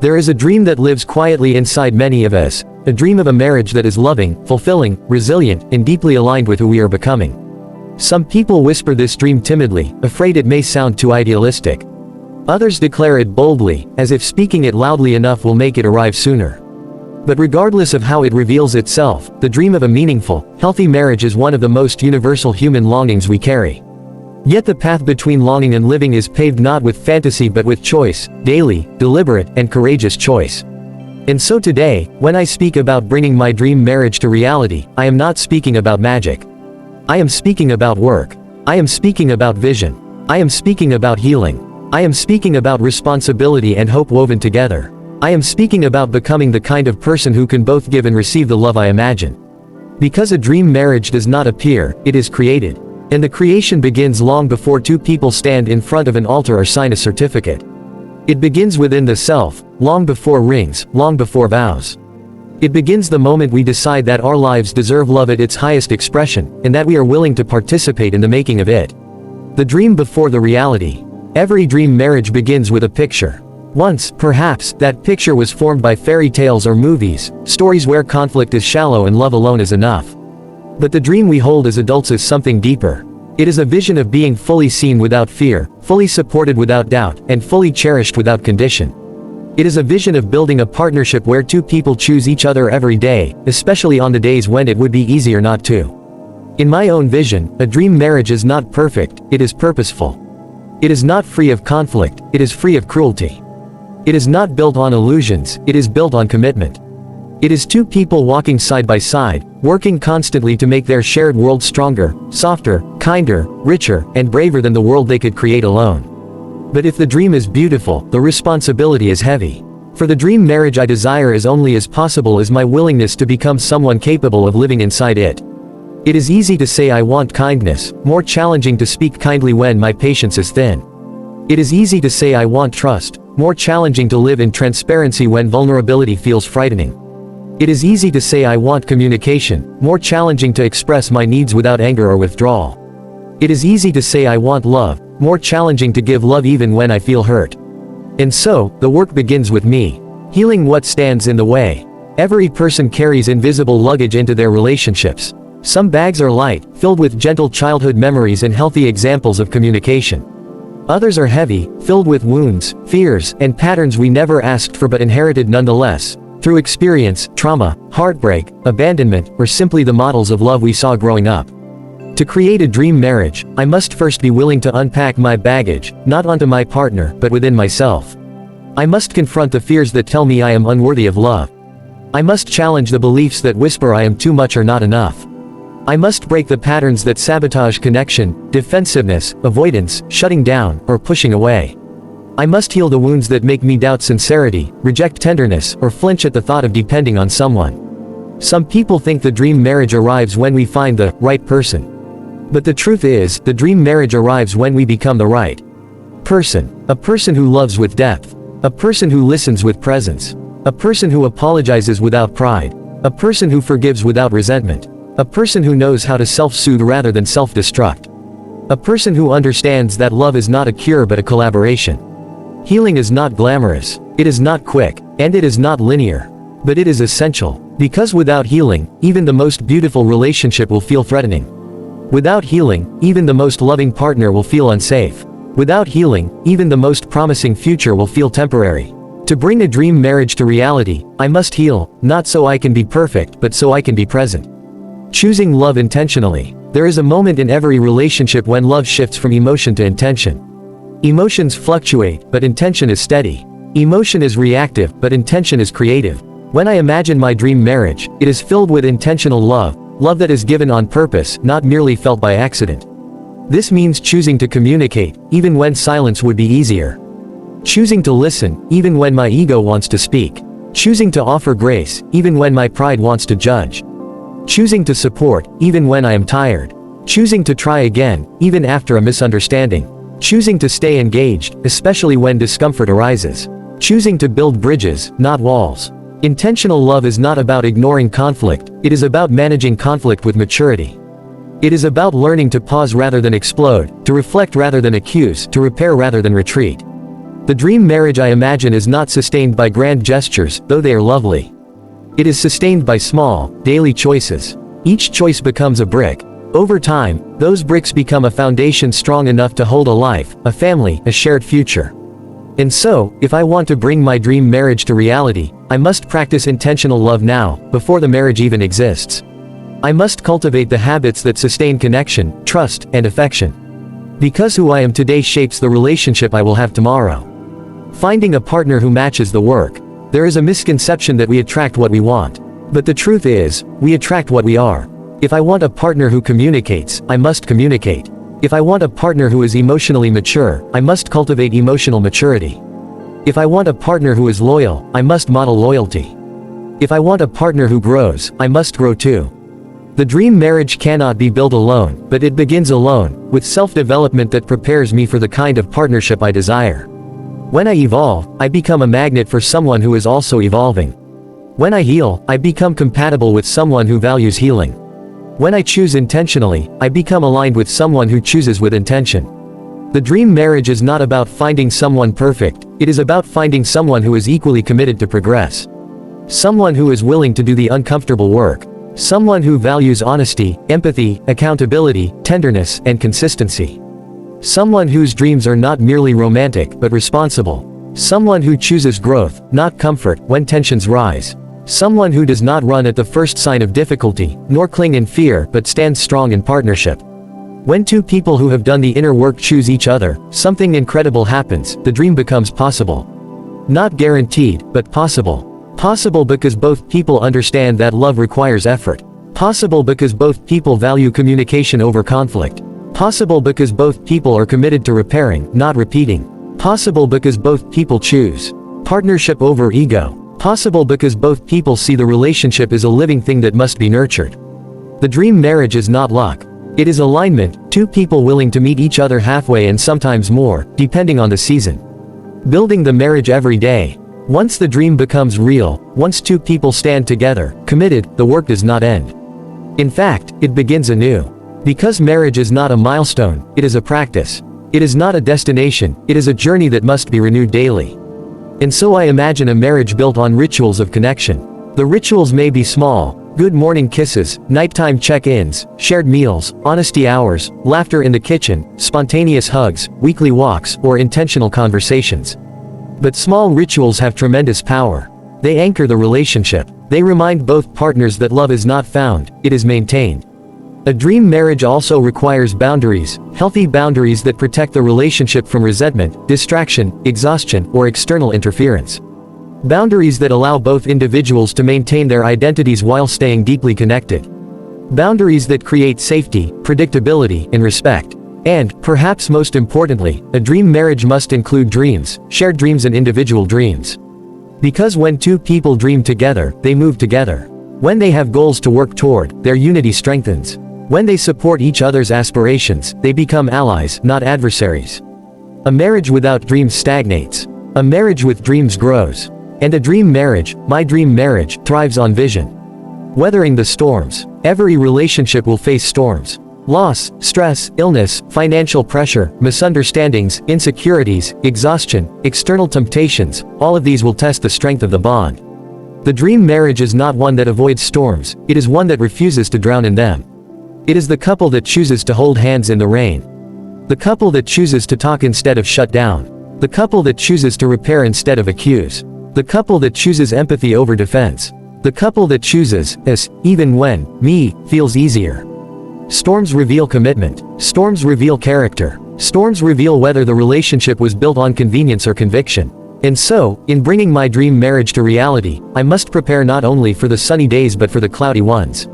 There is a dream that lives quietly inside many of us, a dream of a marriage that is loving, fulfilling, resilient, and deeply aligned with who we are becoming. Some people whisper this dream timidly, afraid it may sound too idealistic. Others declare it boldly, as if speaking it loudly enough will make it arrive sooner. But regardless of how it reveals itself, the dream of a meaningful, healthy marriage is one of the most universal human longings we carry. Yet the path between longing and living is paved not with fantasy but with choice, daily, deliberate, and courageous choice. And so today, when I speak about bringing my dream marriage to reality, I am not speaking about magic. I am speaking about work. I am speaking about vision. I am speaking about healing. I am speaking about responsibility and hope woven together. I am speaking about becoming the kind of person who can both give and receive the love I imagine. Because a dream marriage does not appear, it is created. And the creation begins long before two people stand in front of an altar or sign a certificate. It begins within the self, long before rings, long before vows. It begins the moment we decide that our lives deserve love at its highest expression, and that we are willing to participate in the making of it. The dream before the reality. Every dream marriage begins with a picture. Once, perhaps, that picture was formed by fairy tales or movies, stories where conflict is shallow and love alone is enough. But the dream we hold as adults is something deeper. It is a vision of being fully seen without fear, fully supported without doubt, and fully cherished without condition. It is a vision of building a partnership where two people choose each other every day, especially on the days when it would be easier not to. In my own vision, a dream marriage is not perfect, it is purposeful. It is not free of conflict, it is free of cruelty. It is not built on illusions, it is built on commitment. It is two people walking side by side, working constantly to make their shared world stronger, softer, kinder, richer, and braver than the world they could create alone. But if the dream is beautiful, the responsibility is heavy. For the dream marriage I desire is only as possible as my willingness to become someone capable of living inside it. It is easy to say I want kindness, more challenging to speak kindly when my patience is thin. It is easy to say I want trust, more challenging to live in transparency when vulnerability feels frightening. It is easy to say I want communication, more challenging to express my needs without anger or withdrawal. It is easy to say I want love, more challenging to give love even when I feel hurt. And so, the work begins with me. Healing what stands in the way. Every person carries invisible luggage into their relationships. Some bags are light, filled with gentle childhood memories and healthy examples of communication. Others are heavy, filled with wounds, fears, and patterns we never asked for but inherited nonetheless, through experience, trauma, heartbreak, abandonment, or simply the models of love we saw growing up. To create a dream marriage, I must first be willing to unpack my baggage, not onto my partner, but within myself. I must confront the fears that tell me I am unworthy of love. I must challenge the beliefs that whisper I am too much or not enough. I must break the patterns that sabotage connection, defensiveness, avoidance, shutting down, or pushing away. I must heal the wounds that make me doubt sincerity, reject tenderness, or flinch at the thought of depending on someone. Some people think the dream marriage arrives when we find the right person. But the truth is, the dream marriage arrives when we become the right person. A person who loves with depth. A person who listens with presence. A person who apologizes without pride. A person who forgives without resentment. A person who knows how to self-soothe rather than self-destruct. A person who understands that love is not a cure but a collaboration. Healing is not glamorous, it is not quick, and it is not linear. But it is essential. Because without healing, even the most beautiful relationship will feel threatening. Without healing, even the most loving partner will feel unsafe. Without healing, even the most promising future will feel temporary. To bring a dream marriage to reality, I must heal, not so I can be perfect but so I can be present. Choosing love intentionally. There is a moment in every relationship when love shifts from emotion to intention. Emotions fluctuate, but intention is steady. Emotion is reactive, but intention is creative. When I imagine my dream marriage, it is filled with intentional love, love that is given on purpose, not merely felt by accident. This means choosing to communicate, even when silence would be easier. Choosing to listen, even when my ego wants to speak. Choosing to offer grace, even when my pride wants to judge. Choosing to support, even when I am tired. Choosing to try again, even after a misunderstanding. Choosing to stay engaged, especially when discomfort arises. Choosing to build bridges, not walls. Intentional love is not about ignoring conflict, it is about managing conflict with maturity. It is about learning to pause rather than explode, to reflect rather than accuse, to repair rather than retreat. The dream marriage I imagine is not sustained by grand gestures, though they are lovely. It is sustained by small, daily choices. Each choice becomes a brick. Over time, those bricks become a foundation strong enough to hold a life, a family, a shared future. And so, if I want to bring my dream marriage to reality, I must practice intentional love now, before the marriage even exists. I must cultivate the habits that sustain connection, trust, and affection. Because who I am today shapes the relationship I will have tomorrow. Finding a partner who matches the work. There is a misconception that we attract what we want. But the truth is, we attract what we are. If I want a partner who communicates, I must communicate. If I want a partner who is emotionally mature, I must cultivate emotional maturity. If I want a partner who is loyal, I must model loyalty. If I want a partner who grows, I must grow too. The dream marriage cannot be built alone, but it begins alone, with self-development that prepares me for the kind of partnership I desire. When I evolve, I become a magnet for someone who is also evolving. When I heal, I become compatible with someone who values healing. When I choose intentionally, I become aligned with someone who chooses with intention. The dream marriage is not about finding someone perfect, it is about finding someone who is equally committed to progress. Someone who is willing to do the uncomfortable work. Someone who values honesty, empathy, accountability, tenderness, and consistency. Someone whose dreams are not merely romantic but responsible. Someone who chooses growth, not comfort, when tensions rise. Someone who does not run at the first sign of difficulty, nor cling in fear, but stands strong in partnership. When two people who have done the inner work choose each other, something incredible happens, the dream becomes possible. Not guaranteed, but possible. Possible because both people understand that love requires effort. Possible because both people value communication over conflict. Possible because both people are committed to repairing, not repeating. Possible because both people choose partnership over ego. Possible because both people see the relationship as a living thing that must be nurtured. The dream marriage is not luck. It is alignment, two people willing to meet each other halfway and sometimes more, depending on the season. Building the marriage every day. Once the dream becomes real, once two people stand together, committed, the work does not end. In fact, it begins anew. Because marriage is not a milestone, it is a practice. It is not a destination, it is a journey that must be renewed daily. And so I imagine a marriage built on rituals of connection. The rituals may be small: good morning kisses, nighttime check-ins, shared meals, honesty hours, laughter in the kitchen, spontaneous hugs, weekly walks, or intentional conversations. But small rituals have tremendous power. They anchor the relationship. They remind both partners that love is not found, it is maintained. A dream marriage also requires boundaries, healthy boundaries that protect the relationship from resentment, distraction, exhaustion, or external interference. Boundaries that allow both individuals to maintain their identities while staying deeply connected. Boundaries that create safety, predictability, and respect. And, perhaps most importantly, a dream marriage must include dreams, shared dreams and individual dreams. Because when two people dream together, they move together. When they have goals to work toward, their unity strengthens. When they support each other's aspirations, they become allies, not adversaries. A marriage without dreams stagnates. A marriage with dreams grows. And a dream marriage, my dream marriage, thrives on vision. Weathering the storms. Every relationship will face storms. Loss, stress, illness, financial pressure, misunderstandings, insecurities, exhaustion, external temptations, all of these will test the strength of the bond. The dream marriage is not one that avoids storms, it is one that refuses to drown in them. It is the couple that chooses to hold hands in the rain. The couple that chooses to talk instead of shut down. The couple that chooses to repair instead of accuse. The couple that chooses empathy over defense. The couple that chooses, even when, me, feels easier. Storms reveal commitment. Storms reveal character. Storms reveal whether the relationship was built on convenience or conviction. And so, in bringing my dream marriage to reality, I must prepare not only for the sunny days but for the cloudy ones.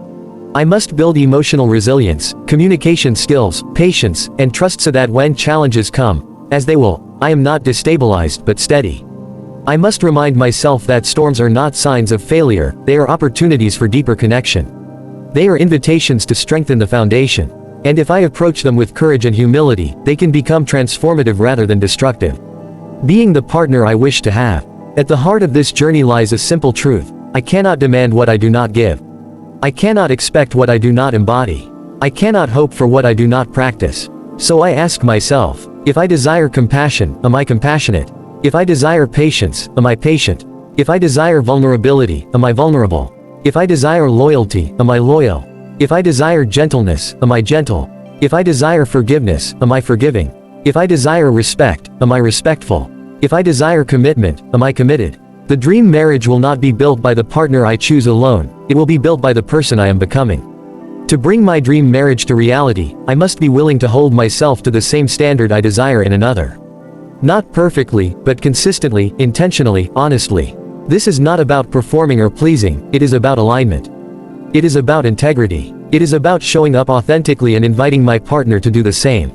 I must build emotional resilience, communication skills, patience, and trust so that when challenges come, as they will, I am not destabilized but steady. I must remind myself that storms are not signs of failure, they are opportunities for deeper connection. They are invitations to strengthen the foundation. And if I approach them with courage and humility, they can become transformative rather than destructive. Being the partner I wish to have. At the heart of this journey lies a simple truth: I cannot demand what I do not give. I cannot expect what I do not embody. I cannot hope for what I do not practice. So I ask myself, if I desire compassion, am I compassionate? If I desire patience, am I patient? If I desire vulnerability, am I vulnerable? If I desire loyalty, am I loyal? If I desire gentleness, am I gentle? If I desire forgiveness, am I forgiving? If I desire respect, am I respectful? If I desire commitment, am I committed? The dream marriage will not be built by the partner I choose alone, it will be built by the person I am becoming. To bring my dream marriage to reality, I must be willing to hold myself to the same standard I desire in another. Not perfectly, but consistently, intentionally, honestly. This is not about performing or pleasing, it is about alignment. It is about integrity. It is about showing up authentically and inviting my partner to do the same.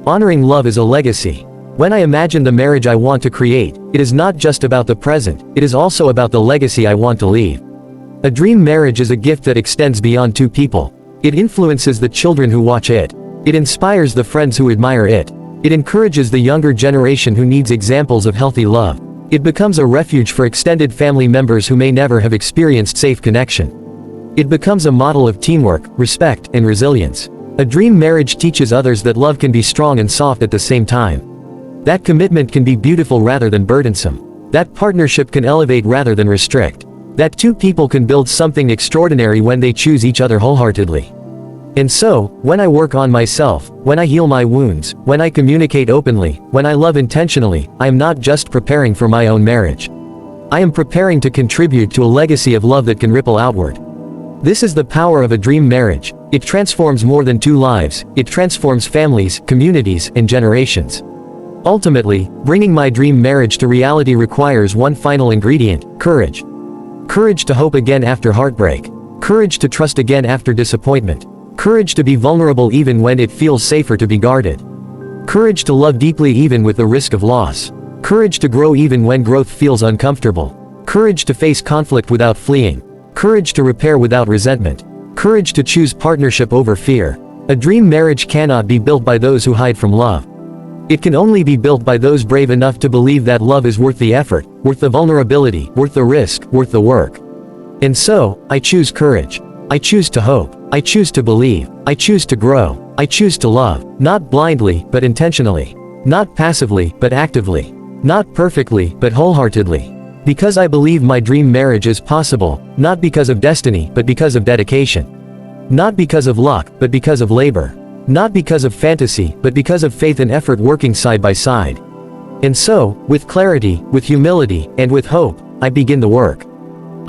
Honoring love is a legacy. When I imagine the marriage I want to create, it is not just about the present, it is also about the legacy I want to leave. A dream marriage is a gift that extends beyond two people. It influences the children who watch it. It inspires the friends who admire it. It encourages the younger generation who needs examples of healthy love. It becomes a refuge for extended family members who may never have experienced safe connection. It becomes a model of teamwork, respect, and resilience. A dream marriage teaches others that love can be strong and soft at the same time. That commitment can be beautiful rather than burdensome. That partnership can elevate rather than restrict. That two people can build something extraordinary when they choose each other wholeheartedly. And so, when I work on myself, when I heal my wounds, when I communicate openly, when I love intentionally, I am not just preparing for my own marriage. I am preparing to contribute to a legacy of love that can ripple outward. This is the power of a dream marriage. It transforms more than two lives, it transforms families, communities, and generations. Ultimately, bringing my dream marriage to reality requires one final ingredient: courage. Courage to hope again after heartbreak. Courage to trust again after disappointment. Courage to be vulnerable even when it feels safer to be guarded. Courage to love deeply even with the risk of loss. Courage to grow even when growth feels uncomfortable. Courage to face conflict without fleeing. Courage to repair without resentment. Courage to choose partnership over fear. A dream marriage cannot be built by those who hide from love. It can only be built by those brave enough to believe that love is worth the effort, worth the vulnerability, worth the risk, worth the work. And so, I choose courage. I choose to hope. I choose to believe. I choose to grow. I choose to love, not blindly, but intentionally. Not passively, but actively. Not perfectly, but wholeheartedly. Because I believe my dream marriage is possible, not because of destiny, but because of dedication. Not because of luck, but because of labor. Not because of fantasy, but because of faith and effort working side by side. And so, with clarity, with humility, and with hope, I begin the work.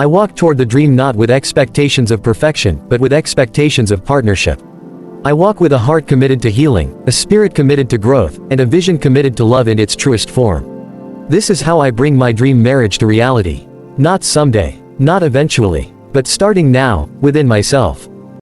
I walk toward the dream not with expectations of perfection, but with expectations of partnership. I walk with a heart committed to healing, a spirit committed to growth, and a vision committed to love in its truest form. This is how I bring my dream marriage to reality. Not someday, not eventually, but starting now, within myself.